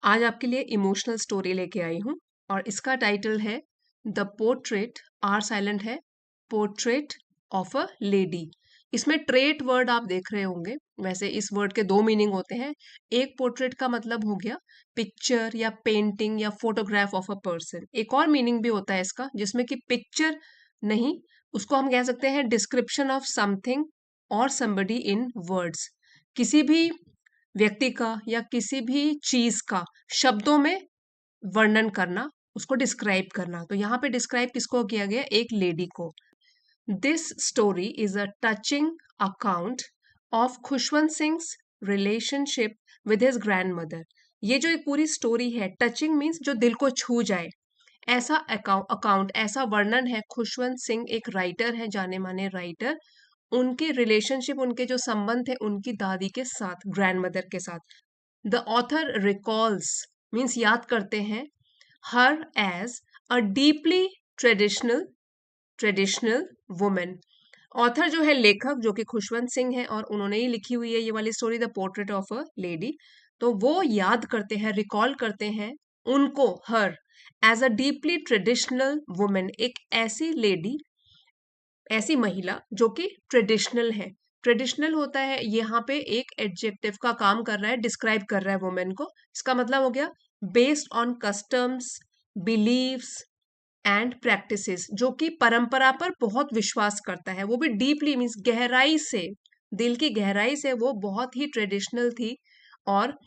आज आपके लिए इमोशनल स्टोरी लेके आई हूँ और इसका टाइटल है द पोर्ट्रेट आर साइलेंट है पोर्ट्रेट ऑफ अ लेडी। इसमें ट्रेट वर्ड आप देख रहे होंगे। वैसे इस वर्ड के दो मीनिंग होते हैं। एक पोर्ट्रेट का मतलब हो गया पिक्चर या पेंटिंग या फोटोग्राफ ऑफ अ पर्सन। एक और मीनिंग भी होता है इसका जिसमें कि पिक्चर नहीं, उसको हम कह सकते हैं डिस्क्रिप्शन ऑफ समथिंग और समबडी इन वर्ड्स। किसी भी व्यक्ति का या किसी भी चीज का शब्दों में वर्णन करना, उसको डिस्क्राइब करना। तो यहाँ पे डिस्क्राइब किसको किया गया? एक लेडी को। This story is a touching account of Khushwant Singh relationship with his grand mother. ये जो एक पूरी स्टोरी है, टचिंग मीन्स जो दिल को छू जाए, ऐसा अकाउंट ऐसा वर्णन है। खुशवंत सिंह एक राइटर है, जाने माने राइटर। उनके रिलेशनशिप, उनके जो संबंध थे उनकी दादी के साथ, ग्रैंड मदर के साथ। द ऑथर रिकॉल्स मीन्स याद करते हैं her as a deeply traditional traditional woman. Author जो है, लेखक जो कि खुशवंत सिंह है और उन्होंने ही लिखी हुई है ये वाली story the portrait of a lady. तो वो याद करते हैं, रिकॉल करते हैं उनको, her as a deeply traditional woman, एक ऐसी लेडी, ऐसी महिला जो कि ट्रेडिशनल है। ट्रेडिशनल होता है यहाँ पे एक एडजेक्टिव का काम कर रहा है, डिस्क्राइब कर रहा है वुमेन को। इसका मतलब हो गया based on customs, beliefs and practices, जो कि परंपरा पर बहुत विश्वास करता है। वो भी डीपली मीन्स गहराई से, दिल की गहराई से वो बहुत ही ट्रेडिशनल थी और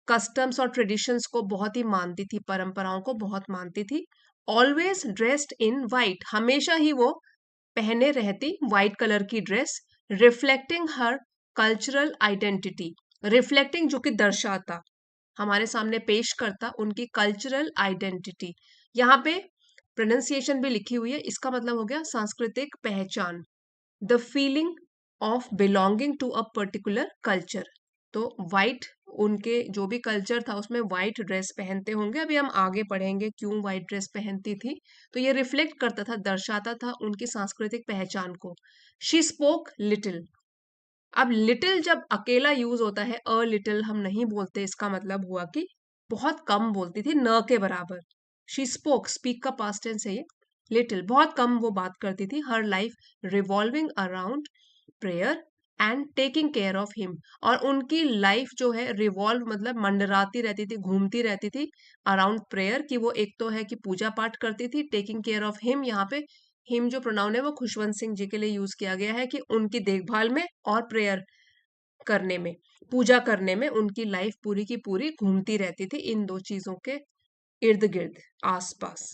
कस्टम्स और ट्रेडिशंस को बहुत ही मानती थी, परंपराओं को बहुत मानती थी। ऑलवेज ड्रेस्ड इन वाइट, हमेशा ही वो पहने रहती व्हाइट कलर की ड्रेस। रिफ्लेक्टिंग हर कल्चरल आइडेंटिटी, रिफ्लेक्टिंग जो कि दर्शाता, हमारे सामने पेश करता उनकी कल्चरल आइडेंटिटी। यहाँ पे प्रोनाउंसिएशन भी लिखी हुई है, इसका मतलब हो गया सांस्कृतिक पहचान। The feeling of belonging to a particular culture. तो वाइट, उनके जो भी कल्चर था उसमें वाइट ड्रेस पहनते होंगे, अभी हम आगे पढ़ेंगे क्यों वाइट ड्रेस पहनती थी। तो ये रिफ्लेक्ट करता था, दर्शाता था उनकी सांस्कृतिक पहचान को। She spoke little. अब लिटिल जब अकेला यूज होता है, अ लिटिल हम नहीं बोलते, इसका मतलब हुआ कि बहुत कम बोलती थी, न के बराबर। शी स्पोक, स्पीक का पास्ट टेंस है ये। लिटिल, बहुत कम वो बात करती थी। हर life revolving around prayer and taking care of him. और उनकी लाइफ जो है रिवॉल्व मतलब मंडराती रहती थी, घूमती रहती थी अराउंड प्रेयर, कि वो एक तो है कि पूजा पाठ करती थी, टेकिंग केयर ऑफ हिम, यहाँ पे हिम जो प्रोनाउन है वो खुशवंत सिंह जी के लिए यूज किया गया है, कि उनकी देखभाल में और प्रेयर करने में, पूजा करने में उनकी लाइफ पूरी की पूरी घूमती रहती थी इन दो चीजों के इर्द गिर्द, आसपास।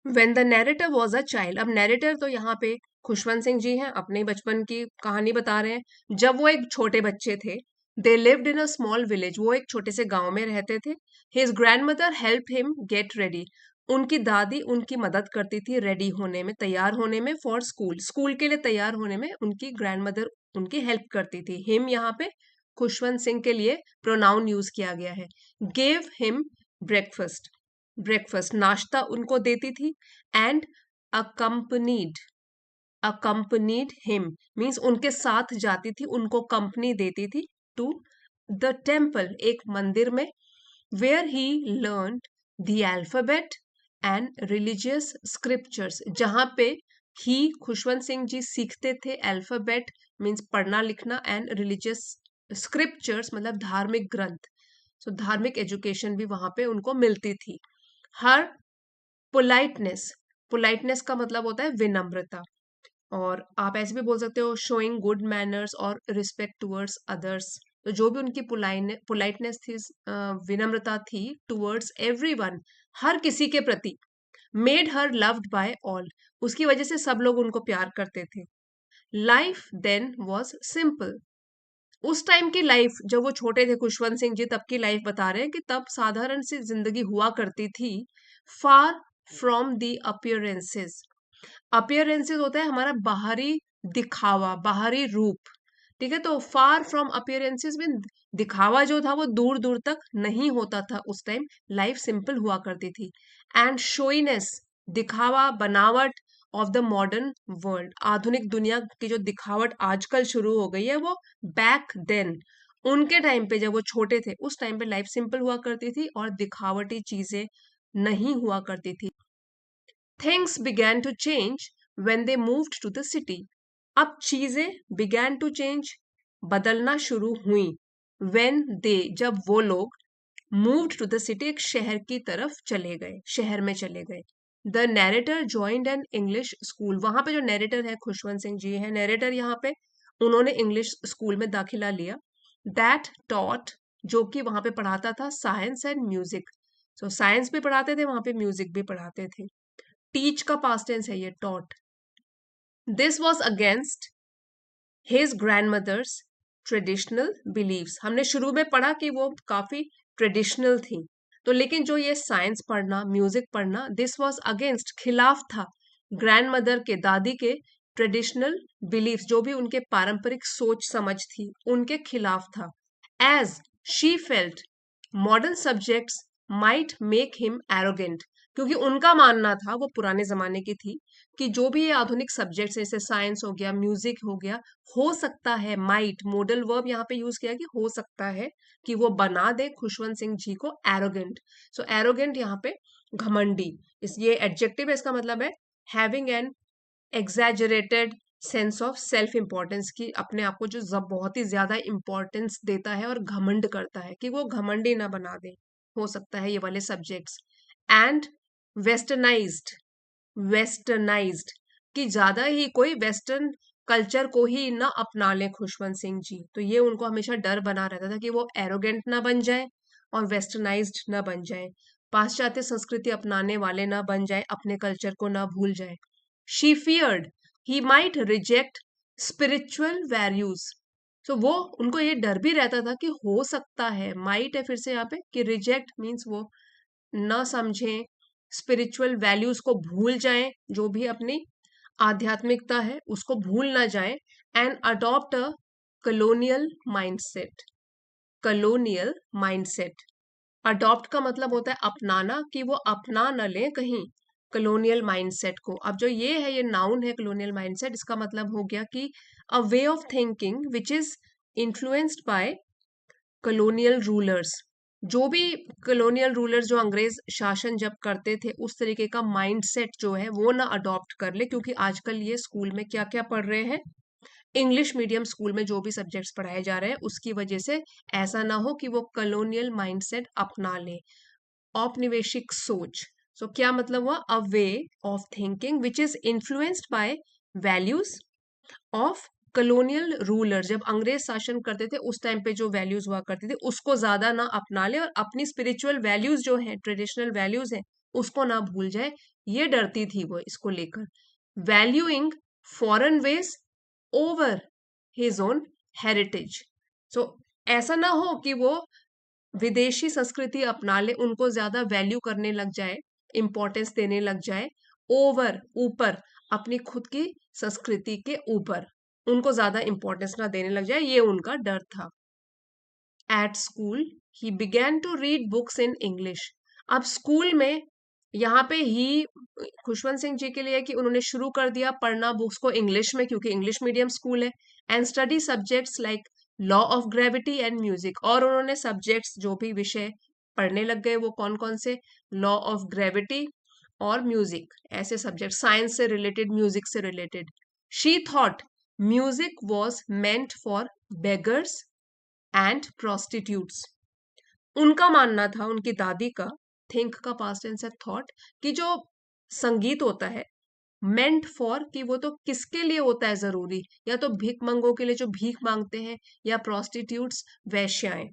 When the narrator was a child, अब नैरेटर तो यहाँ पे खुशवंत सिंह जी हैं, अपने बचपन की कहानी बता रहे हैं। जब वो एक छोटे बच्चे थे, they lived in a small village, वो एक छोटे से गांव में रहते थे। His grand mother help him get ready, उनकी दादी उनकी मदद करती थी रेडी होने में, तैयार होने में, फॉर स्कूल, स्कूल के लिए तैयार होने में उनकी ग्रैंड मदर उनकी हेल्प करती थी। हिम यहाँ पे खुशवंत सिंह के लिए प्रोनाउन यूज किया गया है। गेव हिम ब्रेकफास्ट, ब्रेकफास्ट नाश्ता उनको देती थी। And accompanied, accompanied him means उनके साथ जाती थी, उनको कंपनी देती थी। टू द टेम्पल, एक मंदिर में। Where he learn the alphabet and religious scriptures, जहां पे ही खुशवंत सिंह जी सीखते थे अल्फाबेट मीन्स पढ़ना लिखना, एंड रिलीजियस स्क्रिप्चर्स मतलब धार्मिक ग्रंथ। सो धार्मिक एजुकेशन भी वहां पे उनको मिलती थी। हर पोलाइटनेस, पोलाइटनेस का मतलब होता है विनम्रता, और आप ऐसे भी बोल सकते हो शोइंग गुड मैनर्स और रिस्पेक्ट टुवर्ड्स अदर्स। तो जो भी उनकी पोलाइटनेस थी, विनम्रता थी टुवर्ड्स एवरीवन, हर किसी के प्रति। Made her loved by all, उसकी वजह से सब लोग उनको प्यार करते थे। लाइफ देन वॉज सिंपल, उस टाइम की लाइफ, जब वो छोटे थे खुशवंत सिंह जी, तब की लाइफ बता रहे हैं कि तब साधारण सी जिंदगी हुआ करती थी। Far from the appearances, appearances होता है हमारा बाहरी दिखावा, बाहरी रूप। ठीक है, तो फार फ्रॉम अपियरेंसेस में दिखावा जो था वो दूर दूर तक नहीं होता था उस टाइम, लाइफ सिंपल हुआ करती थी। एंड शोइनेस, दिखावा बनावट ऑफ द मॉडर्न वर्ल्ड, आधुनिक दुनिया की जो दिखावट आजकल शुरू हो गई है वो बैक देन, उनके टाइम पे जब वो छोटे थे उस टाइम पे लाइफ सिंपल हुआ करती थी और दिखावटी चीजें नहीं हुआ करती थी. Things began to change when they moved to the city. अब चीजें began to change, बदलना शुरू हुई when they, जब वो लोग moved to the city, एक शहर की तरफ चले गए, शहर में चले गए. The narrator joined an English school. वहां पे जो narrator है खुशवंत सिंह जी है narrator, यहाँ पे उन्होंने इंग्लिश स्कूल में दाखिला लिया. That taught, जो कि वहां पे पढ़ाता था science and music. So science भी पढ़ाते थे वहां पे, म्यूजिक भी पढ़ाते थे. टीच का पास्ट टेंस है ये, taught. This was against his grandmother's traditional beliefs. हमने शुरू में पढ़ा कि वो काफी ट्रेडिशनल थी, तो लेकिन जो ये साइंस पढ़ना, म्यूजिक पढ़ना, दिस वॉज अगेंस्ट, खिलाफ था ग्रैंड मदर के, दादी के ट्रेडिशनल बिलीव्स, जो भी उनके पारंपरिक सोच समझ थी उनके खिलाफ था. As she felt modern subjects might make him arrogant, क्योंकि उनका मानना था, वो पुराने जमाने की थी, कि जो भी ये आधुनिक सब्जेक्ट्स जैसे साइंस हो गया, म्यूजिक हो गया, हो सकता है, माइट मॉडल वर्ब यहाँ पे यूज किया कि हो सकता है कि वो बना दे खुशवंत सिंह जी को एरोगेंट. सो एरोगेंट यहाँ पे घमंडी, इस ये एडजेक्टिव है, इसका मतलब है having an exaggerated sense of self importance, की अपने आप को जो बहुत ही ज्यादा इंपॉर्टेंस देता है और घमंड करता है, कि वो घमंडी ना बना दे, हो सकता है ये वाले सब्जेक्ट्स. एंड वेस्टर्नाइज्ड, वेस्टर्नाइज्ड, कि ज्यादा ही कोई वेस्टर्न कल्चर को ही ना अपना ले खुशवंत सिंह जी, तो ये उनको हमेशा डर बना रहता था कि वो एरोगेंट ना बन जाए और वेस्टर्नाइज्ड ना बन जाए, पाश्चात्य संस्कृति अपनाने वाले ना बन जाए, अपने कल्चर को ना भूल जाए. She feared he might reject spiritual values. तो वो, उनको ये डर भी रहता था कि हो सकता है, माइट है फिर से यहाँ पे, कि रिजेक्ट मीन्स वो न समझें, स्पिरिचुअल वैल्यूज को भूल जाएं, जो भी अपनी आध्यात्मिकता है उसको भूल ना जाएं. And adopt a colonial mindset. Colonial mindset, adopt का मतलब होता है अपनाना, कि वो अपना न ले कहीं कलोनियल माइंडसेट को. अब जो ये है, ये नाउन है कलोनियल माइंडसेट, इसका मतलब हो गया कि a way of thinking which is influenced by colonial rulers. जो भी कलोनियल रूलर्स, जो अंग्रेज शासन जब करते थे, उस तरीके का माइंडसेट जो है वो ना अडॉप्ट कर ले, क्योंकि आजकल ये स्कूल में क्या क्या पढ़ रहे हैं, इंग्लिश मीडियम स्कूल में जो भी सब्जेक्ट्स पढ़ाए जा रहे हैं, उसकी वजह से ऐसा ना हो कि वो कलोनियल माइंडसेट अपना ले, औपनिवेशिक सोच. सो क्या मतलब हुआ, a way of thinking which is influenced by values of colonial ruler. जब अंग्रेज शासन करते थे उस टाइम पे जो वैल्यूज हुआ करती थी उसको ज्यादा ना अपना ले, और अपनी स्पिरिचुअल वैल्यूज जो है, ट्रेडिशनल वैल्यूज है, उसको ना भूल जाए, ये डरती थी वो इसको लेकर. Valuing foreign ways over his own heritage. So ऐसा ना हो कि वो विदेशी संस्कृति अपना ले, उनको ज्यादा वैल्यू करने लग जाए, इंपॉर्टेंस देने लग जाए, ओवर, ऊपर, अपनी खुद की संस्कृति के ऊपर उनको ज्यादा इंपॉर्टेंस ना देने लग जाए, ये उनका डर था. At school he began to read books in English. अब स्कूल में, यहाँ पे ही खुशवंत सिंह जी के लिए कि उन्होंने शुरू कर दिया पढ़ना बुक्स को इंग्लिश में, क्योंकि इंग्लिश मीडियम स्कूल है. And study subjects like law of gravity and music, और उन्होंने सब्जेक्ट्स, जो भी विषय पढ़ने लग गए, वो कौन कौन से, लॉ ऑफ ग्रेविटी और म्यूजिक, ऐसे सब्जेक्ट, साइंस से रिलेटेड, म्यूजिक से related. She thought music was meant for beggars and prostitutes. उनका मानना था, उनकी दादी का, थिंक का पास्ट टेंस है थॉट, कि जो संगीत होता है, मेंट फॉर, कि वो तो किसके लिए होता है जरूरी, या तो भिखमंगों के लिए जो भीख मांगते हैं, या प्रोस्टिट्यूट्स, वेश्याएं,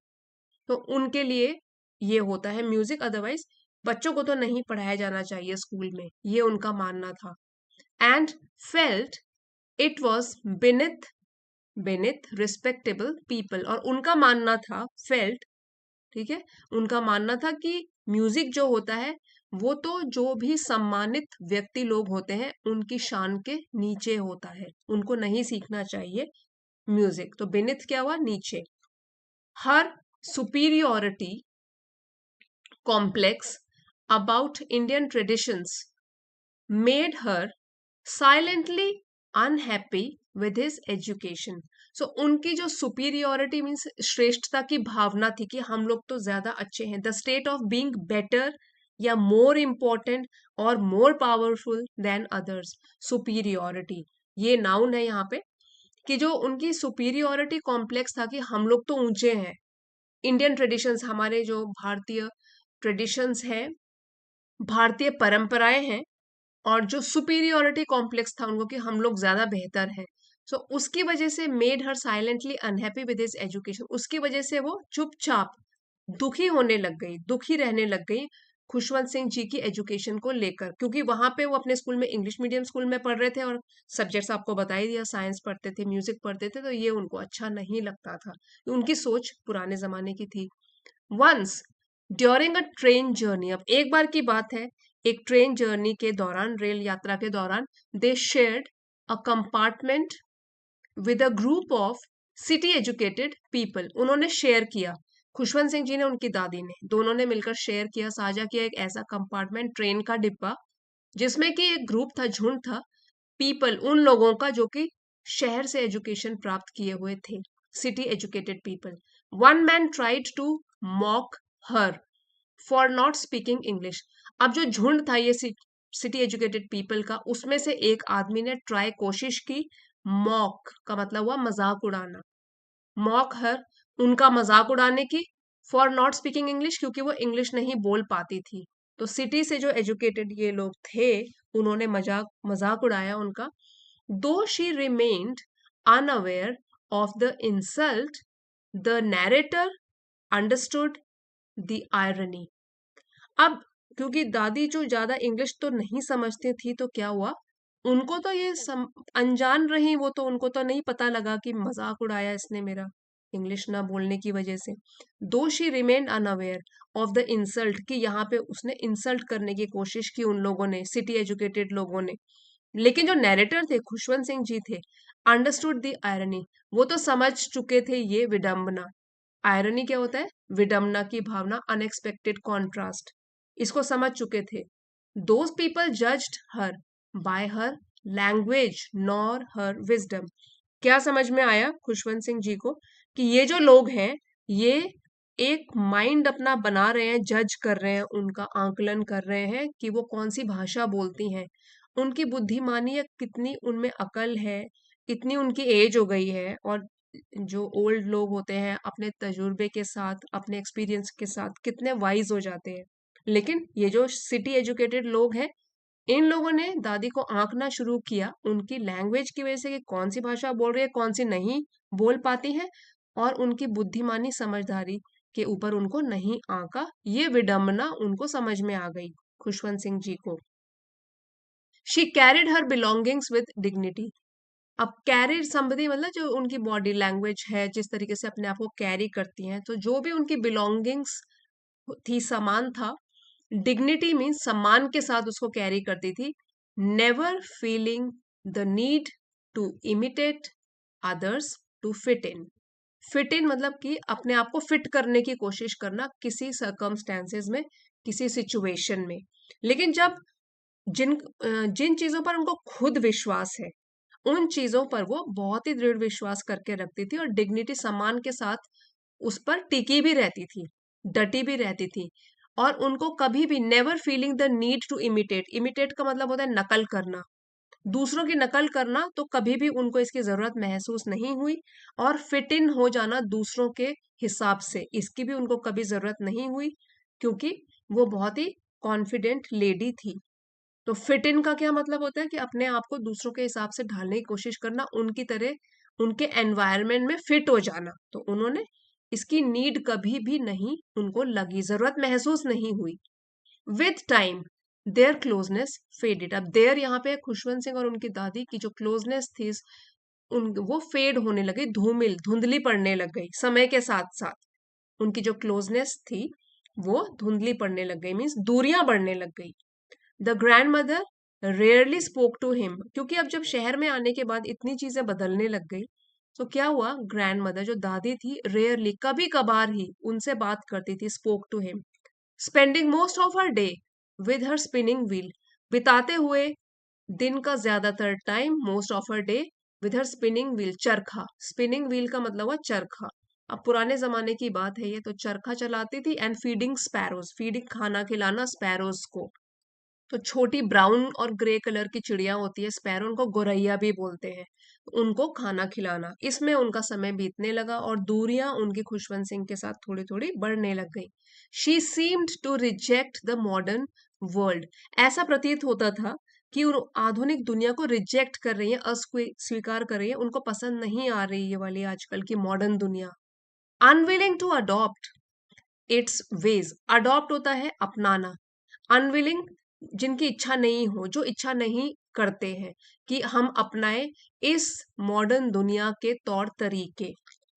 तो उनके लिए ये होता है म्यूजिक, अदरवाइज बच्चों को तो नहीं पढ़ाया जाना चाहिए स्कूल में, ये उनका मानना था. And felt it was beneath respectable people, और उनका मानना था, फेल्ट, ठीक है, उनका मानना था कि म्यूजिक जो होता है वो तो जो भी सम्मानित व्यक्ति लोग होते हैं उनकी शान के नीचे होता है, उनको नहीं सीखना चाहिए म्यूजिक. तो बेनिथ क्या हुआ, नीचे. Her superiority complex about Indian traditions made her silently unhappy with his education. So उनकी जो सुपीरियोरिटी मीन्स श्रेष्ठता की भावना थी कि हम लोग तो ज्यादा अच्छे हैं, the state of being better या मोर इम्पोर्टेंट और more powerful than others, superiority ये नाउन है यहाँ पे, कि जो उनकी सुपीरियोरिटी कॉम्प्लेक्स था कि हम लोग तो ऊंचे हैं। इंडियन ट्रेडिशंस, हमारे जो भारतीय ट्रेडिशंस हैं, भारतीय परंपराएं हैं, और जो सुपीरियोरिटी कॉम्प्लेक्स था उनको कि हम लोग ज्यादा बेहतर हैं, सो उसकी वजह से made her silently unhappy with his education, उसकी वजह से वो चुपचाप दुखी होने लग गई, दुखी रहने लग गई खुशवंत सिंह जी की एजुकेशन को लेकर, क्योंकि वहां पे वो अपने स्कूल में इंग्लिश मीडियम स्कूल में पढ़ रहे थे और सब्जेक्ट्स आपको बता ही दिया, साइंस पढ़ते थे, म्यूजिक पढ़ते थे, तो ये उनको अच्छा नहीं लगता था। उनकी सोच पुराने जमाने की थी। Once during a train journey, अब एक बार की बात है, एक ट्रेन जर्नी के दौरान, रेल यात्रा के दौरान, दे shared a compartment with a group of city educated people, उन्होंने शेयर किया, खुशवंत सिंह जी ने, उनकी दादी ने, दोनों ने मिलकर शेयर किया, साझा किया एक ऐसा कंपार्टमेंट, ट्रेन का डिब्बा, जिसमें कि एक ग्रुप था, झुंड था, पीपल उन लोगों का जो कि शहर से एजुकेशन प्राप्त किए हुए थे, city educated people. One man tried to mock her for not speaking English, अब जो झुंड था ये सिटी एजुकेटेड पीपल का, उसमें से एक आदमी ने ट्राई, कोशिश की, मॉक का मतलब हुआ मजाक उड़ाना, मॉक हर उनका मजाक उड़ाने की, फॉर नॉट स्पीकिंग इंग्लिश क्योंकि वो इंग्लिश नहीं बोल पाती थी। तो सिटी से जो एजुकेटेड ये लोग थे, उन्होंने मजाक मजाक उड़ाया उनका। दो she remained unaware of the insult, the narrator understood the irony. अब क्योंकि दादी जो ज्यादा इंग्लिश तो नहीं समझती थी, तो क्या हुआ, उनको तो ये अनजान रही वो, तो उनको तो नहीं पता लगा कि मजाक उड़ाया इसने मेरा इंग्लिश ना बोलने की वजह से। दो she remained unaware of the insult, कि यहाँ पे उसने इंसल्ट करने की कोशिश की उन लोगों ने, सिटी एजुकेटेड लोगों ने, लेकिन जो नैरेटर थे, खुशवंत सिंह जी थे, अंडरस्टूड द आयरनी, वो तो समझ चुके थे ये विडंबना। आयरनी क्या होता है, विडंबना की भावना, अनएक्सपेक्टेड कॉन्ट्रास्ट, इसको समझ चुके थे। Those people judged her by her language nor her wisdom, क्या समझ में आया खुशवंत सिंह जी को, कि ये जो लोग हैं, ये एक माइंड अपना बना रहे हैं, जज कर रहे हैं, उनका आंकलन कर रहे हैं कि वो कौन सी भाषा बोलती हैं, उनकी बुद्धिमानी या कितनी उनमें अकल है, इतनी उनकी एज हो गई है, और जो ओल्ड लोग होते हैं अपने तजुर्बे के साथ, अपने एक्सपीरियंस के साथ कितने वाइज हो जाते हैं। लेकिन ये जो सिटी एजुकेटेड लोग हैं, इन लोगों ने दादी को आंकना शुरू किया उनकी लैंग्वेज की वजह से, कि कौन सी भाषा बोल रही है, कौन सी नहीं बोल पाती है, और उनकी बुद्धिमानी समझदारी के ऊपर उनको नहीं आंका, ये विडंबना उनको समझ में आ गई खुशवंत सिंह जी को। She carried her belongings with dignity, अब कैरी समबडी मतलब जो उनकी बॉडी लैंग्वेज है, जिस तरीके से अपने आप को कैरी करती हैं, तो जो भी उनकी बिलोंगिंग्स थी, सामान था, डिग्निटी मीन सम्मान के साथ उसको कैरी करती थी, never feeling the need to imitate others to fit in, fit in मतलब कि अपने आप को फिट करने की कोशिश करना किसी सर्कमस्टेंसेस में, किसी सिचुएशन में। लेकिन जब जिन चीजों पर उनको खुद विश्वास है, उन चीजों पर वो बहुत ही दृढ़ विश्वास करके रखती थी, और डिग्निटी सम्मान के साथ उस पर टिकी भी रहती थी, डटी भी रहती थी, और उनको कभी भी never feeling the need to imitate, imitate का मतलब होता है नकल करना, दूसरों की नकल करना, तो कभी भी उनको इसकी जरूरत महसूस नहीं हुई, और फिट इन हो जाना दूसरों के हिसाब से, इसकी भी उनको कभी जरूरत नहीं हुई, क्योंकि वो बहुत ही कॉन्फिडेंट लेडी थी। तो फिट इन का क्या मतलब होता है, कि अपने आप को दूसरों के हिसाब से ढालने की कोशिश करना, उनकी तरह उनके एनवायरनमेंट में फिट हो जाना, तो उन्होंने इसकी नीड कभी भी नहीं उनको लगी, जरूरत महसूस नहीं हुई। With time their closeness faded, अब देयर यहाँ पे खुशवंत सिंह और उनकी दादी की जो क्लोजनेस थी, उन वो फेड होने लगी, धूमिल धुंधली पड़ने लग गई समय के साथ साथ, उनकी जो क्लोजनेस थी वो धुंधली पड़ने लग गई, मीन्स दूरियां बढ़ने लग गई। The grandmother rarely spoke to him, क्योंकि अब जब शहर में आने के बाद इतनी चीजें बदलने लग गई, तो क्या हुआ, ग्रैंड मदर जो दादी थी, रेयरली कभी कभार ही उनसे बात करती थी, spoke to him, spending most of her day with her spinning wheel, बिताते हुए दिन का ज्यादातर time, most of her day with her spinning wheel, चरखा, स्पिनिंग व्हील का मतलब हुआ चरखा। अब पुराने जमाने की बात है ये, तो चरखा चलाती थी। एंड फीडिंग स्पैरोज, फीडिंग खाना खिलाना स्पैरोज को। तो छोटी ब्राउन और ग्रे कलर की चिड़िया होती है स्पैरो, उनको गोरैया भी बोलते हैं। तो उनको खाना खिलाना, इसमें उनका समय बीतने लगा और दूरियां उनकी खुशवंत सिंह के साथ थोड़ी थोड़ी बढ़ने लग गई। She seemed to reject the modern world, ऐसा प्रतीत होता था कि वो आधुनिक दुनिया को रिजेक्ट कर रही है, अस्वीकार कर रही है, उनको पसंद नहीं आ रही ये वाली आजकल की मॉडर्न दुनिया। Unwilling to adopt its ways, adopt होता है अपनाना, अनविलिंग जिनकी इच्छा नहीं हो, जो इच्छा नहीं करते हैं कि हम अपनाए इस मॉडर्न दुनिया के तौर तरीके।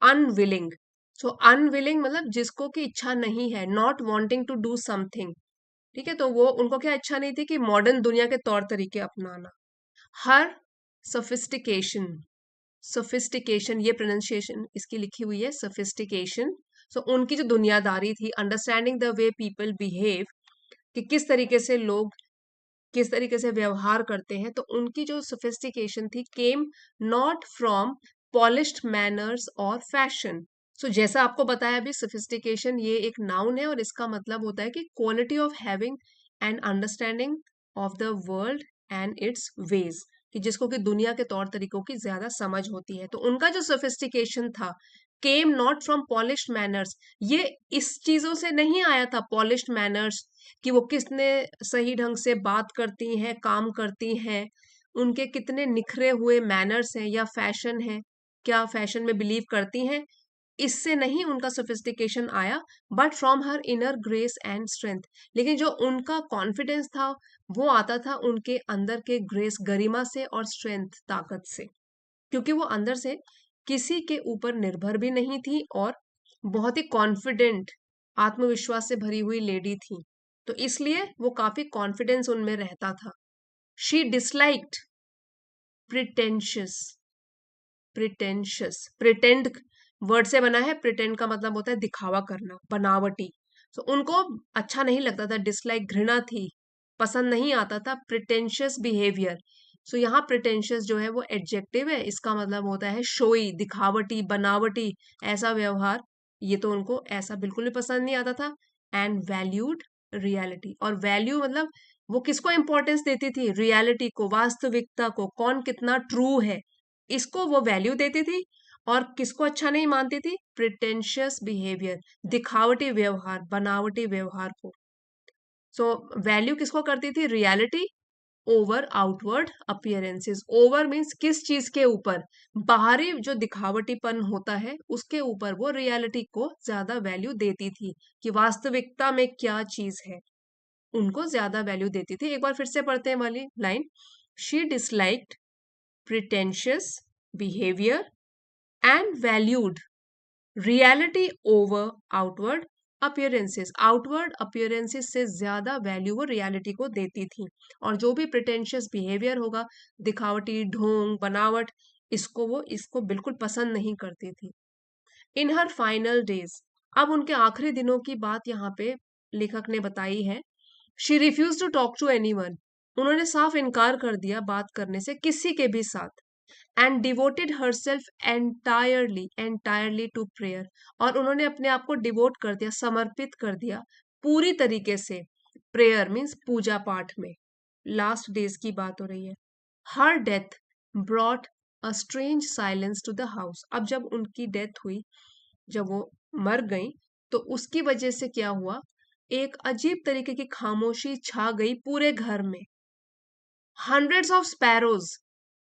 अनविलिंग, सो अनविलिंग मतलब जिसको की इच्छा नहीं है, not wanting to do something. ठीक है, तो वो उनको क्या इच्छा नहीं थी कि मॉडर्न दुनिया के तौर तरीके अपनाना। हर सोफिस्टिकेशन, सोफिस्टिकेशन ये प्रोनाउंसिएशन इसकी लिखी हुई है सोफिस्टिकेशन। सो उनकी जो दुनियादारी थी, understanding the way people behave, कि किस तरीके से लोग किस तरीके से व्यवहार करते हैं, तो उनकी जो सोफिस्टिकेशन थी केम नॉट फ्रॉम पॉलिश्ड मैनर्स और फैशन। सो जैसा आपको बताया अभी, सोफिस्टिकेशन ये एक नाउन है और इसका मतलब होता है कि quality of having an understanding of the world and its ways, कि जिसको कि दुनिया के तौर तरीकों की ज्यादा समझ होती है। तो उनका जो सोफिस्टिकेशन था केम नॉट फ्रॉम पॉलिश्ड मैनर्स, ये इस चीजों से नहीं आया था, पॉलिश्ड मैनर्स कि वो कितने सही ढंग से बात करती हैं, काम करती हैं, उनके कितने निखरे हुए मैनर्स हैं, या फैशन है, क्या फैशन में बिलीव करती हैं, इससे नहीं उनका सोफिस्टिकेशन आया, but from her inner grace and strength. लेकिन जो उनका कॉन्फिडेंस था वो आता था उनके अंदर के ग्रेस, गरिमा से, और स्ट्रेंथ, ताकत से, क्योंकि वो अंदर से किसी के ऊपर निर्भर भी नहीं थी और बहुत ही कॉन्फिडेंट, आत्मविश्वास से भरी हुई लेडी थी। तो इसलिए वो काफी कॉन्फिडेंस उनमें रहता था। She disliked pretentious, pretentious, pretend word से बना है, प्रिटेंड का मतलब होता है दिखावा करना, बनावटी। तो उनको अच्छा नहीं लगता था, डिसलाइक घृणा थी, पसंद नहीं आता था प्रिटेंशियस बिहेवियर। सो यहाँ प्रिटेंशियस जो है वो एडजेक्टिव है, इसका मतलब होता है शोई, दिखावटी, बनावटी, ऐसा व्यवहार। ये तो उनको ऐसा बिल्कुल भी पसंद नहीं आता था। एंड वैल्यूड रियलिटी, और वैल्यू मतलब वो किसको इंपॉर्टेंस देती थी, रियलिटी को, वास्तविकता को, कौन कितना ट्रू है, इसको वो वैल्यू देती थी। और किसको अच्छा नहीं मानती थी, प्रिटेंशियस बिहेवियर, दिखावटी व्यवहार, बनावटी व्यवहार को। सो वैल्यू किसको करती थी, reality over outward appearances. Over means किस चीज के ऊपर, बाहरी जो दिखावटीपन होता है उसके ऊपर वो रियलिटी को ज्यादा वैल्यू देती थी, कि वास्तविकता में क्या चीज है, उनको ज्यादा वैल्यू देती थी। एक बार फिर से पढ़ते हैं वाली line. She disliked pretentious behaviour and valued reality over outward appearances, outward appearances से ज्यादा वैल्यू वो रियलिटी को देती थी। और जो भी प्रिटेंशियस बिहेवियर होगा, दिखावटी, ढोंग, बनावट, इसको बिल्कुल पसंद नहीं करती थी। इन हर फाइनल डेज, अब उनके आखिरी दिनों की बात यहाँ पे लेखक ने बताई है। She refuse to talk to anyone, उन्होंने साफ इनकार कर दिया बात करने से किसी के भी साथ। And devoted herself entirely to prayer, और उन्होंने अपने आप को डिवोट कर दिया, समर्पित कर दिया पूरी तरीके से, प्रेयर मीन्स पूजा पाठ में। लास्ट डेज की बात हो रही है। Her death brought a strange silence to the house, अब जब उनकी डेथ हुई, जब वो मर गई, तो उसकी वजह से क्या हुआ, एक अजीब तरीके की खामोशी छा गई पूरे घर में। Hundreds of sparrows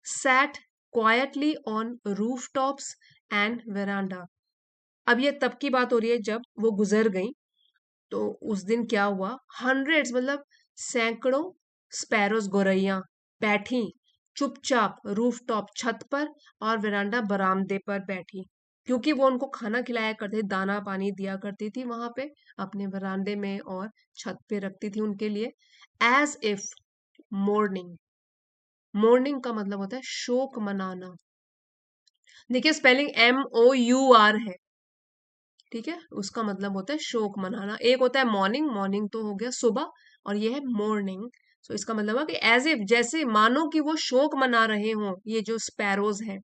sat quietly on rooftops and veranda. अब ये तब की बात हो रही है जब वो गुजर गई। तो उस दिन क्या हुआ, हंड्रेड्स मतलब सैकड़ों स्पैरोज, गोरैया, बैठी चुपचाप रूफटॉप छत पर, और वेरांडा बरामदे पर बैठी, क्योंकि वो उनको खाना खिलाया करती थी, दाना पानी दिया करती थी वहां पे अपने वरांडे में, और छत पे रखती थी उनके लिए। एज इफ मोर्निंग, मोर्निंग का मतलब होता है शोक मनाना। देखिए स्पेलिंग MOUR है, ठीक है, उसका मतलब होता है शोक मनाना। एक होता है मॉर्निंग, मॉर्निंग तो हो गया सुबह, और ये है मॉर्निंग। सो इसका मतलब है कि एज इफ, जैसे मानो कि वो शोक मना रहे हों, ये जो स्पैरोज हैं,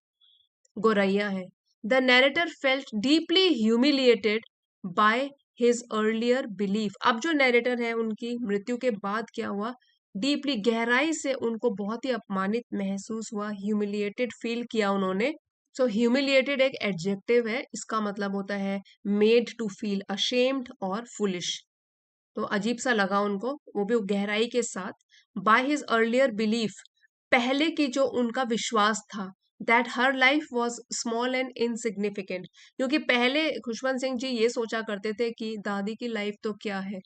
गोरैया है। The narrator felt deeply humiliated by his earlier belief. अब जो नैरेटर है उनकी मृत्यु के बाद क्या हुआ, डीपली गहराई से उनको बहुत ही अपमानित महसूस हुआ, ह्यूमिलिएटेड फील किया उन्होंने। सो ह्यूमिलिएटेड एक एडजेक्टिव है, इसका मतलब होता है मेड टू फील अशेम्ड और फुलिश। तो अजीब सा लगा उनको, वो भी गहराई के साथ। बाय हिज अर्लियर बिलीफ, पहले की जो उनका विश्वास था, that her life was small and insignificant, क्योंकि पहले खुशवंत सिंह जी ये सोचा करते थे कि दादी की लाइफ तो क्या है,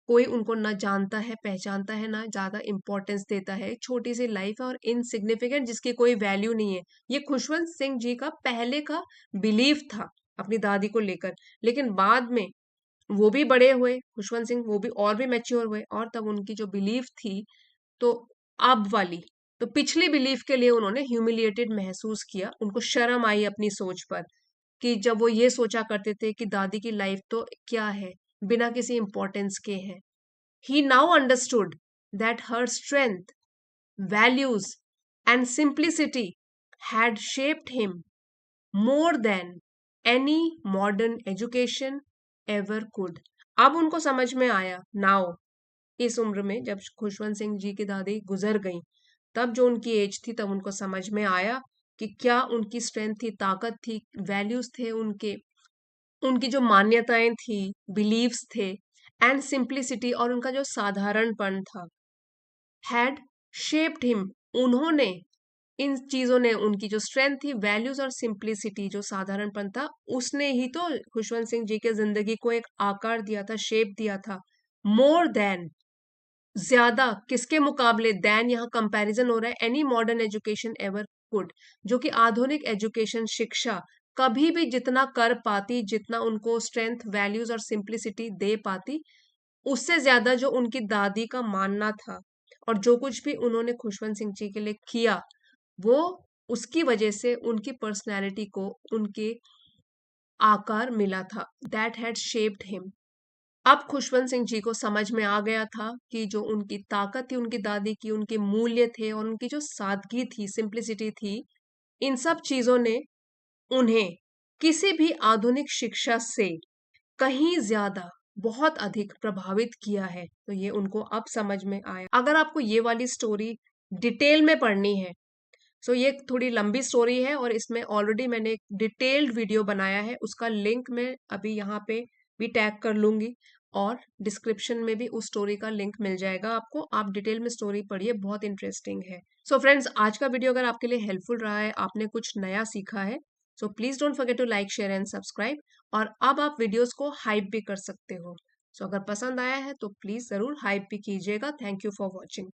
कोई उनको ना जानता है पहचानता है ना ज्यादा इंपॉर्टेंस देता है, छोटी सी लाइफ है और इनसिग्निफिकेंट जिसकी कोई वैल्यू नहीं है। ये खुशवंत सिंह जी का पहले का बिलीफ था अपनी दादी को लेकर। लेकिन बाद में वो भी बड़े हुए खुशवंत सिंह, वो भी और भी मैच्योर हुए, और तब उनकी जो बिलीफ थी, तो अब वाली, तो पिछली बिलीफ के लिए उन्होंने ह्यूमिलिएटेड महसूस किया, उनको शर्म आई अपनी सोच पर, कि जब वो ये सोचा करते थे कि दादी की लाइफ तो क्या है, बिना किसी इंपॉर्टेंस के है। He now understood that her strength, values and simplicity had shaped him more than any modern education ever could। अब उनको समझ में आया नाउ, इस उम्र में जब खुशवंत सिंह जी की दादी गुजर गई, तब जो उनकी एज थी तब उनको समझ में आया कि क्या उनकी स्ट्रेंथ थी, ताकत थी, वैल्यूज थे उनके, उनकी जो मान्यताएं थी, बिलीव्स थे, एंड सिंप्लिसिटी और उनका जो साधारणपन था, हैड शेप्ड हिम, उन्होंने, इन चीजों ने, उनकी जो स्ट्रेंथ थी, वैल्यूज और सिंप्लिसिटी, जो साधारणपन था, उसने ही तो खुशवंत सिंह जी के जिंदगी को एक आकार दिया था, शेप दिया था। मोर देन, ज्यादा, किसके मुकाबले, देन यहाँ कंपैरिजन हो रहा है, any modern education ever could, जो कि आधुनिक एजुकेशन, शिक्षा कभी भी जितना कर पाती, जितना उनको स्ट्रेंथ, वैल्यूज और सिंप्लिसिटी दे पाती, उससे ज्यादा जो उनकी दादी का मानना था, और जो कुछ भी उन्होंने खुशवंत सिंह जी के लिए किया, वो उसकी वजह से उनकी पर्सनैलिटी को उनके आकार मिला था, दैट हैड शेप्ड हिम। अब खुशवंत सिंह जी को समझ में आ गया था कि जो उनकी ताकत थी उनकी दादी की, उनके मूल्य थे और उनकी जो सादगी थी, सिंप्लिसिटी थी, इन सब चीजों ने उन्हें किसी भी आधुनिक शिक्षा से कहीं ज्यादा, बहुत अधिक प्रभावित किया है। तो ये उनको अब समझ में आया। अगर आपको ये वाली स्टोरी डिटेल में पढ़नी है, सो ये थोड़ी लंबी स्टोरी है और इसमें ऑलरेडी मैंने एक डिटेल्ड वीडियो बनाया है, उसका लिंक मैं अभी यहाँ पे भी टैग कर लूंगी, और डिस्क्रिप्शन में भी उस स्टोरी का लिंक मिल जाएगा आपको। आप डिटेल में स्टोरी पढ़िए, बहुत इंटरेस्टिंग है। सो फ्रेंड्स, आज का वीडियो अगर आपके लिए हेल्पफुल रहा है, आपने कुछ नया सीखा है, so please don't forget to like, share and subscribe. और अब आप वीडियोस को हाइप भी कर सकते हो। सो अगर पसंद आया है तो प्लीज जरूर हाइप भी कीजिएगा। Thank you for watching.